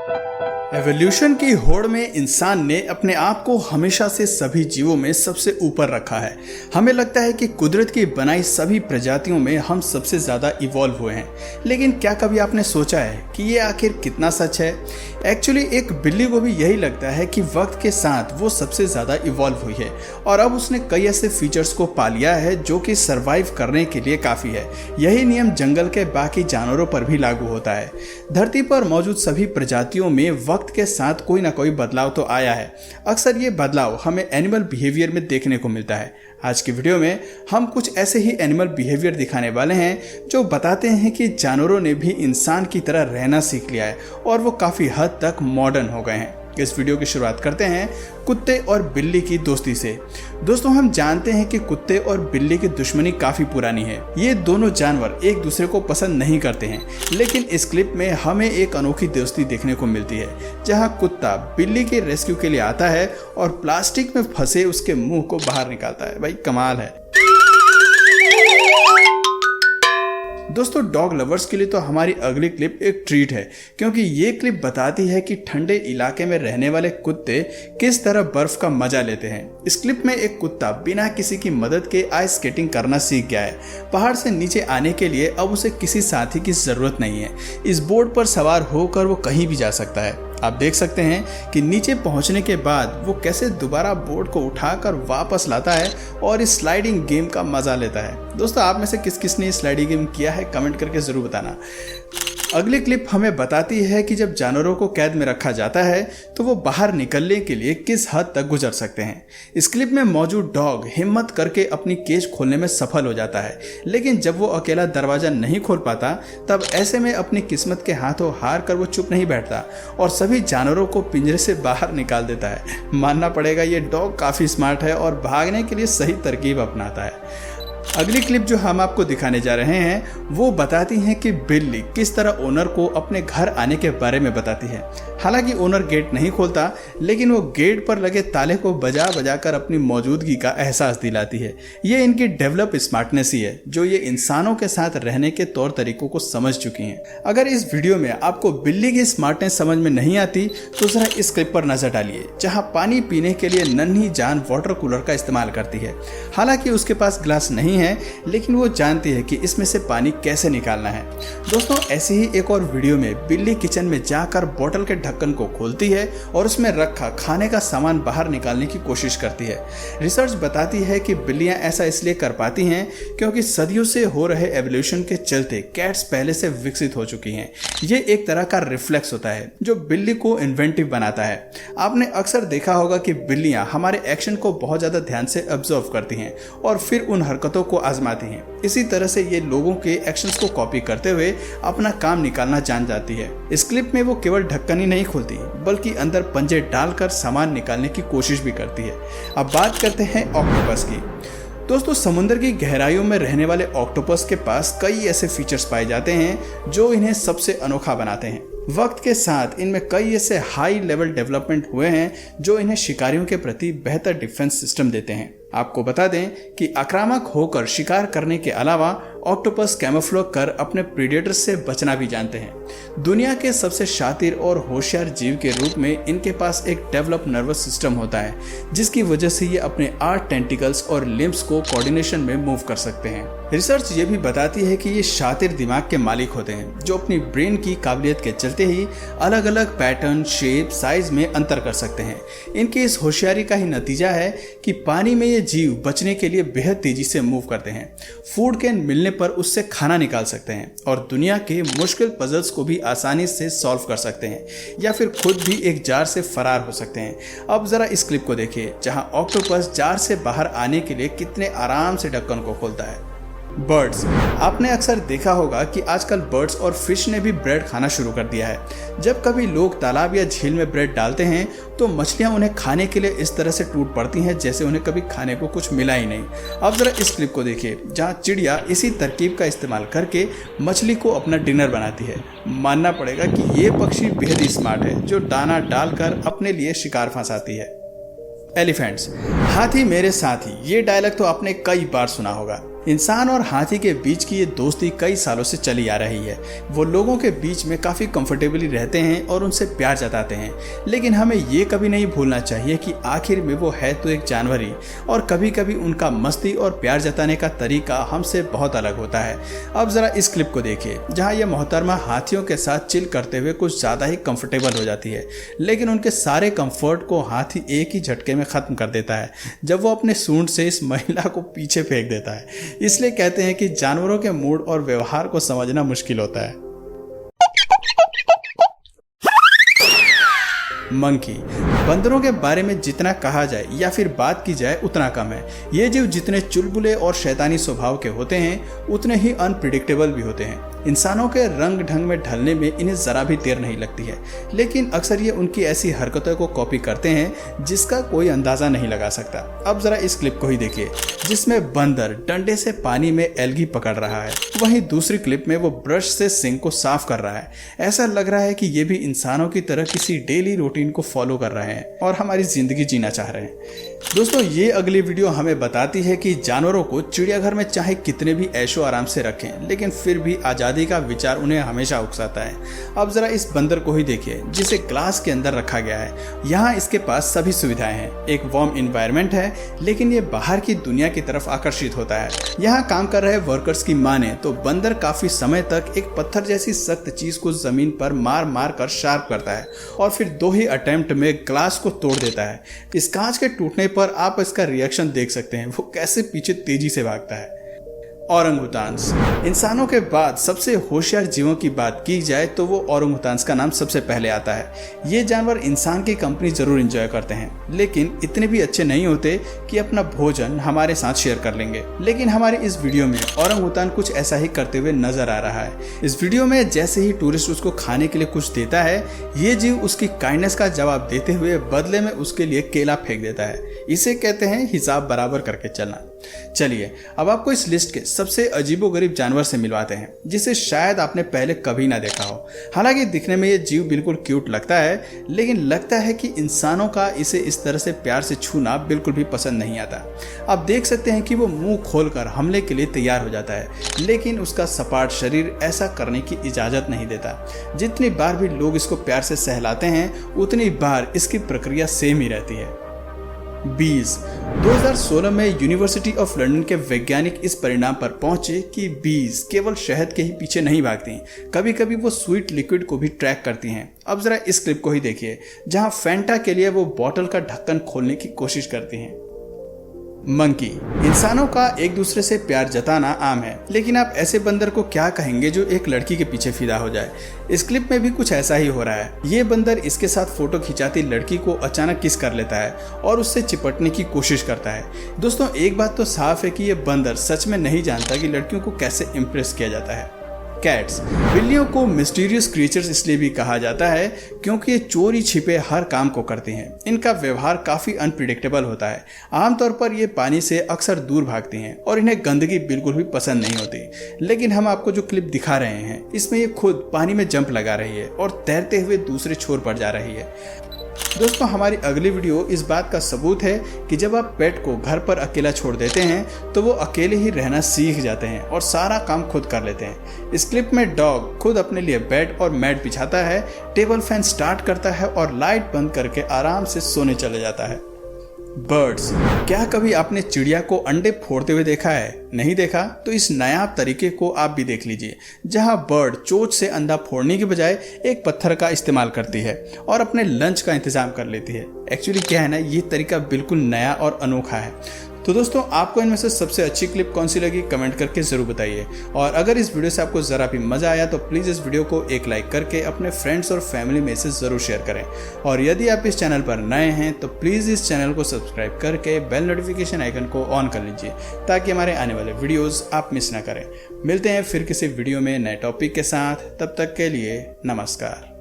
Evolution की होड़ में इंसान ने अपने आप को हमेशा से सभी जीवों में सबसे ऊपर रखा है। हमें लगता है कि कुदरत की बनाई सभी प्रजातियों में हम सबसे ज़्यादा इवॉल्व हुए हैं, लेकिन क्या कभी आपने सोचा है कि ये आखिर कितना सच है? एक्चुअली एक बिल्ली को भी यही लगता है कि वक्त के साथ वो सबसे ज़्यादा इवॉल्व हुई है और अब उसने कई ऐसे फीचर्स को पा लिया है जो कि सर्वाइव करने के लिए काफ़ी है। यही नियम जंगल के बाकी जानवरों पर भी लागू होता है। धरती पर मौजूद सभी प्रजातियों में वक्त के साथ कोई ना कोई बदलाव तो आया है। अक्सर ये बदलाव हमें एनिमल बिहेवियर में देखने को मिलता है। आज की वीडियो में हम कुछ ऐसे ही एनिमल बिहेवियर दिखाने वाले हैं जो बताते हैं कि जानवरों ने भी इंसान की तरह रहना सीख लिया है और वो काफ़ी हद तक मॉडर्न हो गए हैं। इस वीडियो की शुरुआत करते हैं कुत्ते और बिल्ली की दोस्ती से। दोस्तों, हम जानते हैं कि कुत्ते और बिल्ली की दुश्मनी काफ़ी पुरानी है। ये दोनों जानवर एक दूसरे को पसंद नहीं करते हैं, लेकिन इस क्लिप में हमें एक अनोखी दोस्ती देखने को मिलती है जहां कुत्ता बिल्ली के रेस्क्यू के लिए आता है और प्लास्टिक में फंसे उसके मुंह को बाहर निकालता है। भाई कमाल है। दोस्तों, डॉग लवर्स के लिए तो हमारी अगली क्लिप एक ट्रीट है, क्योंकि ये क्लिप बताती है कि ठंडे इलाके में रहने वाले कुत्ते किस तरह बर्फ का मजा लेते हैं। इस क्लिप में एक कुत्ता बिना किसी की मदद के आइस स्केटिंग करना सीख गया है। पहाड़ से नीचे आने के लिए अब उसे किसी साथी की जरूरत नहीं है। इस बोर्ड पर सवार होकर वो कहीं भी जा सकता है। आप देख सकते हैं कि नीचे पहुंचने के बाद वो कैसे दोबारा बोर्ड को उठाकर वापस लाता है और इस स्लाइडिंग गेम का मजा लेता है। दोस्तों, आप में से किस किस ने स्लाइडिंग गेम किया है कमेंट करके जरूर बताना। अगली क्लिप हमें बताती है कि जब जानवरों को कैद में रखा जाता है तो वो बाहर निकलने के लिए किस हद तक गुजर सकते हैं। इस क्लिप में मौजूद डॉग हिम्मत करके अपनी केज खोलने में सफल हो जाता है, लेकिन जब वो अकेला दरवाजा नहीं खोल पाता तब ऐसे में अपनी किस्मत के हाथों हार कर वो चुप नहीं बैठता और सभी जानवरों को पिंजरे से बाहर निकाल देता है। मानना पड़ेगा ये डॉग काफ़ी स्मार्ट है और भागने के लिए सही तरकीब अपनाता है। अगली क्लिप जो हम आपको दिखाने जा रहे हैं वो बताती है कि बिल्ली किस तरह ओनर को अपने घर आने के बारे में बताती है। हालांकि ओनर गेट नहीं खोलता, लेकिन वो गेट पर लगे ताले को बजा बजा कर अपनी मौजूदगी का एहसास दिलाती है। ये इनकी डेवलप स्मार्टनेस ही है जो ये इंसानों के साथ रहने के तौर तरीकों को समझ चुकी हैं। अगर इस वीडियो में आपको बिल्ली की स्मार्टनेस समझ में नहीं आती तो जरा इस क्लिप पर नजर डालिए जहाँ पानी पीने के लिए नन्ही जान वाटर कूलर का इस्तेमाल करती है। हालांकि उसके पास ग्लास नहीं है, लेकिन वो जानती है कि इसमें से पानी कैसे निकालना है। दोस्तों, ऐसी ही एक और वीडियो में बिल्ली किचन में जाकर बोतल के ढक्कन को खोलती है और उसमें रखा खाने का सामान बाहर निकालने की कोशिश करती है। रिसर्च बताती है कि बिल्लियां ऐसा इसलिए कर पाती हैं क्योंकि सदियों से हो रहे एवोल्यूशन के चलते कैट्स पहले से विकसित हो चुकी हैं। ये एक तरह का रिफ्लेक्स होता है जो बिल्ली को इन्वेंटिव बनाता है। आपने अक्सर देखा होगा कि बिल्लियां हमारे एक्शन को बहुत ज्यादा ध्यान से ऑब्जर्व करती हैं और फिर उन हरकतों को आजमाती हैं। इसी तरह से ये लोगों के एक्शंस को कॉपी करते हुए अपना काम निकालना जान जाती है। इस क्लिप में वो केवल ढक्कन ही नहीं खोलती बल्कि अंदर पंजे डालकर सामान निकालने की कोशिश भी करती है। अब बात करते हैं ऑक्टोपस की। दोस्तों, समुद्र की गहराइयों में रहने वाले ऑक्टोपस के पास कई ऐसे फीचर्स पाए जाते हैं जो इन्हें सबसे अनोखा बनाते हैं। वक्त के साथ इनमें कई ऐसे हाई लेवल डेवलपमेंट हुए हैं जो इन्हें शिकारियों के प्रति बेहतर डिफेंस सिस्टम देते हैं। आपको बता दें कि आक्रामक होकर शिकार करने के अलावा ऑक्टोपस कैमोफ्लेज कर अपने प्रीडेटर्स से बचना भी जानते हैं। दुनिया के सबसे शातिर और होशियार जीव के रूप में इनके पास एक डेवलप नर्वस सिस्टम होता है, जिसकी वजह से ये अपने 8 टेंटिकल्स और लिम्स को कोऑर्डिनेशन में मूव कर सकते हैं। रिसर्च ये भी बताती है कि ये शातिर दिमाग के मालिक होते हैं जो अपनी ब्रेन की काबिलियत के चलते ही अलग अलग पैटर्न, शेप, साइज में अंतर कर सकते हैं। इनकी इस होशियारी का ही नतीजा है कि पानी में ये जीव बचने के लिए बेहद तेजी से मूव करते हैं। फूड कैन मिलने पर उससे खाना निकाल सकते हैं और दुनिया के मुश्किल पजल्स को भी आसानी से सॉल्व कर सकते हैं या फिर खुद भी एक जार से फरार हो सकते हैं। अब जरा इस क्लिप को देखिए जहां ऑक्टोपस जार से बाहर आने के लिए कितने आराम से ढक्कन को खोलता है। बर्ड्स, आपने अक्सर देखा होगा कि आजकल बर्ड्स और फिश ने भी ब्रेड खाना शुरू कर दिया है। जब कभी लोग तालाब या झील में ब्रेड डालते हैं तो मछलियां उन्हें खाने के लिए इस तरह से टूट पड़ती हैं जैसे उन्हें कभी खाने को कुछ मिला ही नहीं। अब जरा इस क्लिप को देखिए जहां चिड़िया इसी तरकीब का इस्तेमाल करके मछली को अपना डिनर बनाती है। मानना पड़ेगा कि ये पक्षी बेहद ही स्मार्ट है जो दाना डालकर अपने लिए शिकार फंसाती है। एलिफेंट्स, हाथी मेरे साथी, ये डायलॉग तो आपने कई बार सुना होगा। इंसान और हाथी के बीच की ये दोस्ती कई सालों से चली आ रही है। वो लोगों के बीच में काफ़ी कंफर्टेबली रहते हैं और उनसे प्यार जताते हैं, लेकिन हमें ये कभी नहीं भूलना चाहिए कि आखिर में वो है तो एक जानवर ही, और कभी कभी उनका मस्ती और प्यार जताने का तरीका हमसे बहुत अलग होता है। अब ज़रा इस क्लिप को देखिए, जहाँ ये मोहतरमा हाथियों के साथ चिल करते हुए कुछ ज़्यादा ही कंफर्टेबल हो जाती है, लेकिन उनके सारे कंफर्ट को हाथी एक ही झटके में ख़त्म कर देता है जब वो अपने सूंड से इस महिला को पीछे फेंक देता है। इसलिए कहते हैं कि जानवरों के मूड और व्यवहार को समझना मुश्किल होता है। मंकी। बंदरों के बारे में जितना कहा जाए या फिर बात की जाए उतना कम है। ये जीव जितने चुलबुले और शैतानी स्वभाव के होते हैं उतने ही अनप्रिडिक्टेबल भी होते हैं। इंसानों के रंग ढंग में ढलने में इन्हें जरा भी देर नहीं लगती है, लेकिन अक्सर ये उनकी ऐसी हरकतों को कॉपी करते हैं जिसका कोई अंदाजा नहीं लगा सकता। अब जरा इस क्लिप को ही देखिए, जिसमें बंदर डंडे से पानी में एल्गी पकड़ रहा है, वहीं दूसरी क्लिप में वो ब्रश से सिंक को साफ कर रहा है। ऐसा लग रहा है कि ये भी इंसानों की तरह किसी डेली रूटीन को फॉलो कर रहे हैं और हमारी जिंदगी जीना चाह रहे हैं। दोस्तों, ये अगली वीडियो हमें बताती है कि जानवरों को चिड़ियाघर में चाहे कितने भी ऐशो आराम से रखें, लेकिन फिर भी आज़ादी का विचार उन्हें हमेशा उकसाता है। अब जरा इस बंदर को ही देखिए, जिसे ग्लास के अंदर रखा गया है। यहाँ इसके पास सभी सुविधाएं हैं, एक वार्म इन्वायरमेंट है, लेकिन ये बाहर की दुनिया की तरफ आकर्षित होता है। यहाँ काम कर रहे वर्कर्स की माने तो बंदर काफी समय तक एक पत्थर जैसी सख्त चीज को जमीन पर मार मार कर शार्प करता है और फिर 2 ही अटेम्प्ट में ग्लास को तोड़ देता है। इस कांच के टूटने पर आप इसका रिएक्शन देख सकते हैं, वो कैसे पीछे तेजी से भागता है। औरंगुटान्स। इंसानों के बाद सबसे होशियार जीवों की बात की जाए तो वो औरंगुटान्स का नाम सबसे पहले आता है। ये जानवर इंसान की कंपनी जरूर एंजॉय करते हैं, लेकिन इतने भी अच्छे नहीं होते कि अपना भोजन हमारे साथ शेयर कर लेंगे। लेकिन हमारे इस वीडियो में औरंगुटान कुछ ऐसा ही करते हुए नजर आ रहा है। इस वीडियो में जैसे ही टूरिस्ट उसको खाने के लिए कुछ देता है, ये जीव उसकी काइंडनेस का जवाब देते हुए बदले में उसके लिए केला फेंक देता है। इसे कहते हैं हिसाब बराबर करके चलना। चलिए अब आपको इस लिस्ट के सबसे अजीबोगरीब जानवर से मिलवाते हैं, जिसे शायद आपने पहले कभी ना देखा हो। हालांकि दिखने में ये जीव बिल्कुल क्यूट लगता है, लेकिन लगता है कि इंसानों का इसे इस तरह से प्यार से छूना बिल्कुल भी पसंद नहीं आता। आप देख सकते हैं कि वो मुंह खोलकर हमले के लिए तैयार हो जाता है, लेकिन उसका सपाट शरीर ऐसा करने की इजाजत नहीं देता। जितनी बार भी लोग इसको प्यार से सहलाते हैं, उतनी बार इसकी प्रक्रिया सेम ही रहती है। बीज। 2016 में यूनिवर्सिटी ऑफ लंदन के वैज्ञानिक इस परिणाम पर पहुंचे कि बीज केवल शहद के ही पीछे नहीं भागती, कभी कभी वो स्वीट लिक्विड को भी ट्रैक करती हैं। अब जरा इस क्लिप को ही देखिए, जहां फैंटा के लिए वो बॉटल का ढक्कन खोलने की कोशिश करती हैं। मंकी। इंसानों का एक दूसरे से प्यार जताना आम है, लेकिन आप ऐसे बंदर को क्या कहेंगे जो एक लड़की के पीछे फिदा हो जाए। इस क्लिप में भी कुछ ऐसा ही हो रहा है। ये बंदर इसके साथ फोटो खिंचाती लड़की को अचानक किस कर लेता है और उससे चिपटने की कोशिश करता है। दोस्तों, एक बात तो साफ है कि ये बंदर सच में नहीं जानता कि लड़कियों को कैसे इम्प्रेस किया जाता है। कैट्स। बिल्लियों को मिस्टीरियस क्रिएचर्स इसलिए भी कहा जाता है क्योंकि ये चोरी छिपे हर काम को करती हैं। इनका व्यवहार काफी अनप्रिडिक्टेबल होता है। आमतौर पर ये पानी से अक्सर दूर भागती हैं और इन्हें गंदगी बिल्कुल भी पसंद नहीं होती। लेकिन हम आपको जो क्लिप दिखा रहे हैं, इसमें ये खुद पानी में जंप लगा रही है और तैरते हुए दूसरे छोर पर जा रही है। दोस्तों, हमारी अगली वीडियो इस बात का सबूत है कि जब आप पेट को घर पर अकेला छोड़ देते हैं तो वो अकेले ही रहना सीख जाते हैं और सारा काम खुद कर लेते हैं। इस क्लिप में डॉग खुद अपने लिए बेड और मैट बिछाता है, टेबल फैन स्टार्ट करता है और लाइट बंद करके आराम से सोने चले जाता है। बर्ड्स। क्या कभी आपने चिड़िया को अंडे फोड़ते हुए देखा है? नहीं देखा तो इस नायाब तरीके को आप भी देख लीजिए, जहां बर्ड चोंच से अंडा फोड़ने के बजाय एक पत्थर का इस्तेमाल करती है और अपने लंच का इंतजाम कर लेती है। एक्चुअली क्या है ना, ये तरीका बिल्कुल नया और अनोखा है। तो दोस्तों, आपको इनमें से सबसे अच्छी क्लिप कौन सी लगी कमेंट करके ज़रूर बताइए। और अगर इस वीडियो से आपको ज़रा भी मज़ा आया तो प्लीज़ इस वीडियो को एक लाइक करके अपने फ्रेंड्स और फैमिली में से ज़रूर शेयर करें। और यदि आप इस चैनल पर नए हैं तो प्लीज़ इस चैनल को सब्सक्राइब करके बेल नोटिफिकेशन आइकन को ऑन कर लीजिए, ताकि हमारे आने वाले वीडियोज़ आप मिस ना करें। मिलते हैं फिर किसी वीडियो में नए टॉपिक के साथ, तब तक के लिए नमस्कार।